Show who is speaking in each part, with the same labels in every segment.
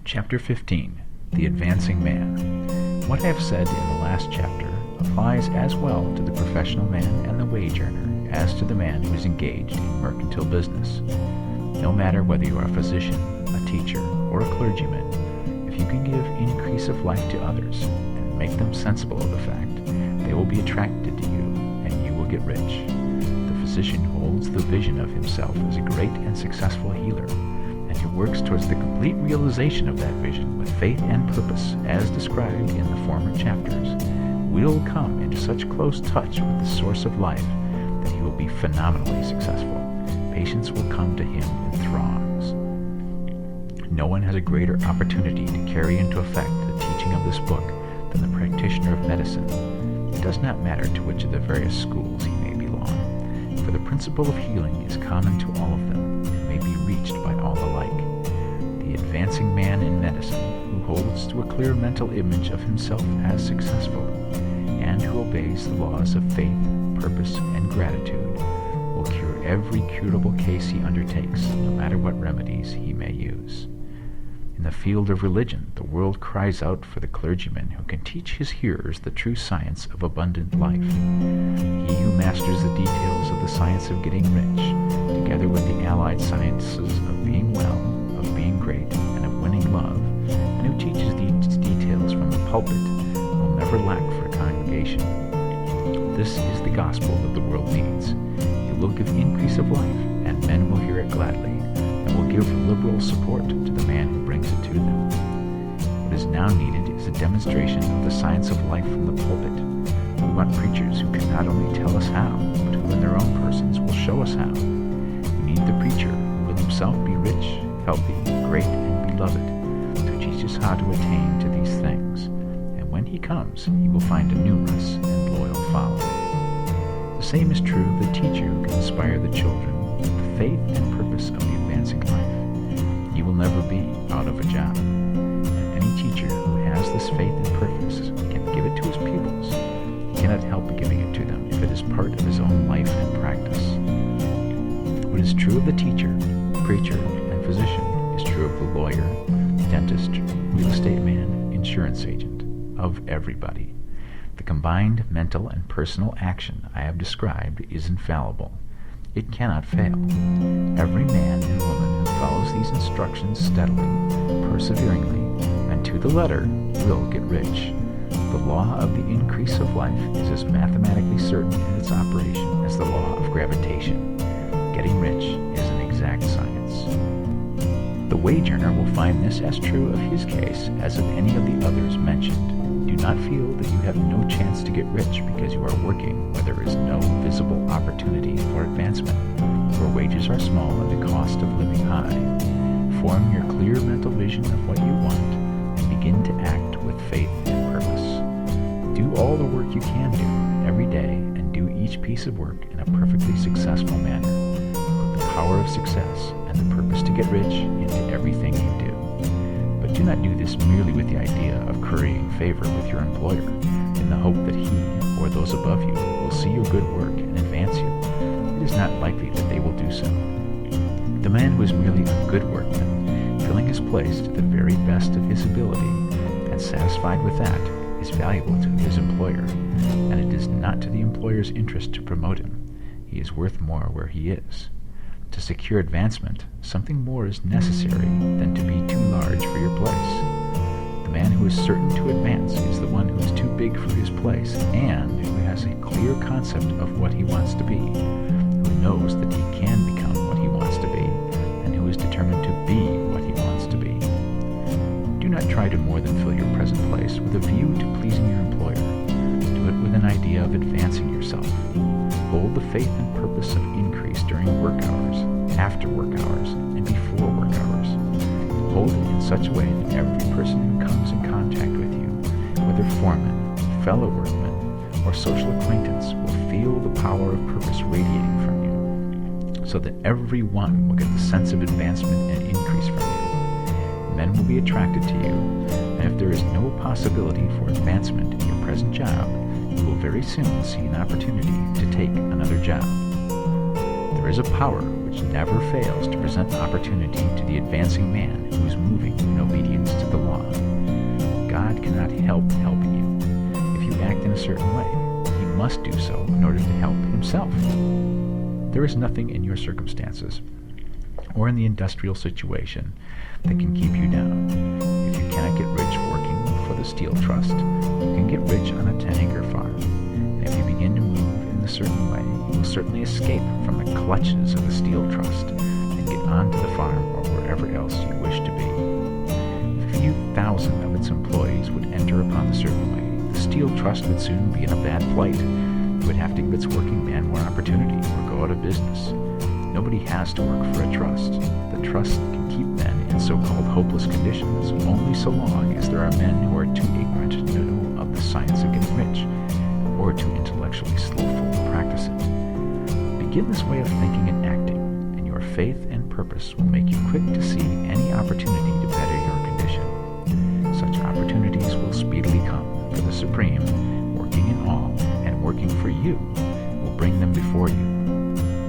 Speaker 1: Chapter 15. The Advancing Man. What I have said in the last chapter applies as well to the professional man and the wage earner as to the man who is engaged in mercantile business. No matter whether you are a physician, a teacher, or a clergyman, if you can give increase of life to others and make them sensible of the fact, they will be attracted to you and you will get rich. The physician holds the vision of himself as a great and successful healer, and who works towards the complete realization of that vision with faith and purpose as described in the former chapters, will come into such close touch with the source of life that he will be phenomenally successful. Patients will come to him in throngs. No one has a greater opportunity to carry into effect the teaching of this book than the practitioner of medicine. It does not matter to which of the various schools he may belong, for the principle of healing is common to all of them and may be reached by all alike. The advancing man in medicine, who holds to a clear mental image of himself as successful, and who obeys the laws of faith, purpose, and gratitude, will cure every curable case he undertakes, no matter what remedies he may use. In the field of religion, the world cries out for the clergyman who can teach his hearers the true science of abundant life. He who masters the details of the science of getting rich, together with the allied sciences of being well, of being great, and of winning love, and who teaches these details from the pulpit, will never lack for a congregation. This is the gospel that the world needs. It will give increase of life, and men will hear it gladly, and will give liberal support to the man who brings it to them. What is now needed is a demonstration of the science of life from the pulpit. We want preachers who can not only tell us how, but who in their own persons will show us how. We need the preacher who will himself be rich, healthy, great, and beloved, to teach us how to attain to these things. And when he comes, he will find a numerous and loyal following. The same is true of the teacher who can inspire the children with the faith and purpose of the advancing life. He will never be out of a job. And any teacher who has this faith and purpose can give it to his pupils. He cannot help giving it to them if it is part of his own life and practice. What is true of the teacher, preacher, and physician is true of the lawyer, dentist, real estate man, insurance agent, of everybody. The combined mental and personal action I have described is infallible. It cannot fail. Every man and woman who follows these instructions steadily, perseveringly, and to the letter will get rich. The law of the increase of life is as mathematically certain in its operation as the law of gravitation. Getting rich is an exact science. The wage earner will find this as true of his case as of any of the others mentioned. Do not feel that you have no chance to get rich because you are working where there is no visible opportunity for advancement, where wages are small and the cost of living high. Form your clear mental vision of what you want and begin to act with faith and purpose. Do all the work you can do every day and do each piece of work in a perfectly successful manner. Put the power of success and the purpose to get rich into everything you do. But do not do this merely with the idea of currying favor with your employer, in the hope that he or those above you will see your good work and advance you. It is not likely that they will do so. The man who is merely a good workman, filling his place to the very best of his ability, and satisfied with that, is valuable to his employer, and it is not to the employer's interest to promote him. He is worth more where he is. To secure advancement, something more is necessary than to be too large for your place. The man who is certain to advance is the one who is too big for his place and who has a clear concept of what he wants to be, who knows that he can become what he wants to be, and who is determined to be what he wants to be. Do not try to more than fill your present place with a view to pleasing your employer. Do it with an idea of advancing yourself. Hold the faith and purpose of increase during work hours, after work hours, and before work hours. Hold it in such a way that every person who comes in contact with you, whether foreman, fellow workman, or social acquaintance, will feel the power of purpose radiating from you, so that every one will get the sense of advancement and increase from you. Men will be attracted to you, and if there is no possibility for advancement in your present job, you will very soon see an opportunity to take another job. There is a power which never fails to present opportunity to the advancing man who is moving in obedience to help helping you. If you act in a certain way, he must do so in order to help himself. There is nothing in your circumstances or in the industrial situation that can keep you down. If you cannot get rich working for the Steel Trust, you can get rich on a 10-acre farm. And if you begin to move in a certain way, you will certainly escape from the clutches of the Steel Trust and get onto the farm or wherever else you wish to be. If a few thousand of its employees would enter upon the certain way, the Steel Trust would soon be in a bad plight. It would have to give its working man more opportunity or go out of business. Nobody has to work for a trust. The trust can keep men in so-called hopeless conditions only so long as there are men who are too ignorant to know of the science of getting rich, or too intellectually slothful to practice it. Begin this way of thinking and acting, and your faith and purpose will make you quick to see any opportunity to better your condition. Such opportunities will speedily come, for the Supreme, working in all and working for you, will bring them before you.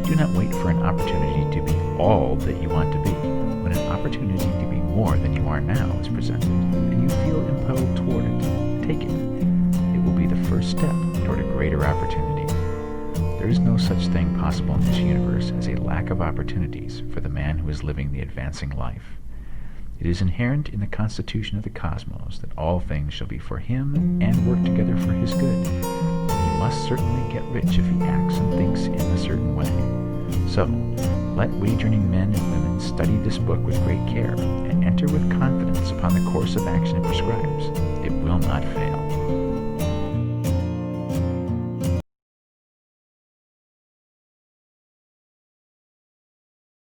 Speaker 1: Do not wait for an opportunity to be all that you want to be. When an opportunity to be more than you are now is presented, and you feel impelled toward it, take it. It will be the first step toward a greater opportunity. There is no such thing possible in this universe as a lack of opportunities for the man who is living the advancing life. It is inherent in the constitution of the cosmos that all things shall be for him and work together for his good. He must certainly get rich if he acts and thinks in a certain way. So, let wage-earning men and women study this book with great care and enter with confidence upon the course of action it prescribes. It will not fail.